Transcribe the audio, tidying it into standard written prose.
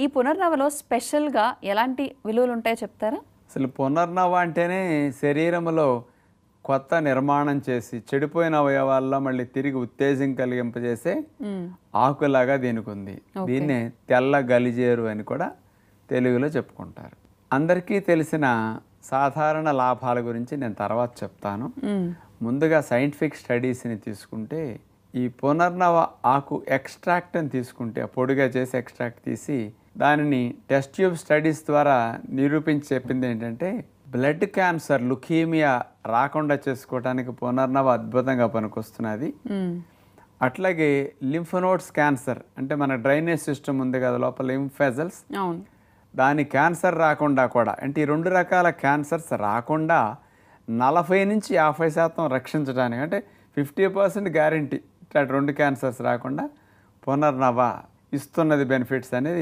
ఈ పునర్నవలో స్పెషల్‌గా ఎలాంటి విలువలు ఉంటాయో చెప్తారా? అసలు పునర్నవ అంటేనే శరీరంలో కొత్త నిర్మాణం చేసి చెడిపోయిన అవయవాల్లో మళ్ళీ తిరిగి ఉత్తేజం కలిగింపజేసే ఆకులాగా దీనికి ఉంది. దీన్నే తెల్ల గలిజేరు అని కూడా తెలుగులో చెప్పుకుంటారు. అందరికీ తెలిసిన సాధారణ లాభాల గురించి నేను తర్వాత చెప్తాను. ముందుగా సైంటిఫిక్ స్టడీస్ని తీసుకుంటే ఈ పునర్నవ ఆకు ఎక్స్ట్రాక్ట్ అని తీసుకుంటే పొడిగా చేసి ఎక్స్ట్రాక్ట్ తీసి దానిని టెస్ట్ ట్యూబ్ స్టడీస్ ద్వారా నిరూపించి చెప్పింది ఏంటంటే బ్లడ్ క్యాన్సర్ లుకీమియా రాకుండా చేసుకోవడానికి పునర్నవ అద్భుతంగా పనికొస్తున్నది. అట్లాగే లింఫ్ నోడ్స్ క్యాన్సర్ అంటే మన డ్రైనేజ్ సిస్టమ్ ఉంది కదా లోపల లింఫ్ వెజల్స్, దాని క్యాన్సర్ రాకుండా కూడా అంటే ఈ రెండు రకాల క్యాన్సర్స్ రాకుండా 40 నుంచి 50% రక్షించడానికి అంటే 50% గ్యారంటీ ఇట్లా రెండు క్యాన్సర్స్ రాకుండా పునర్నవ ఇస్తున్నది బెనిఫిట్స్ అనేది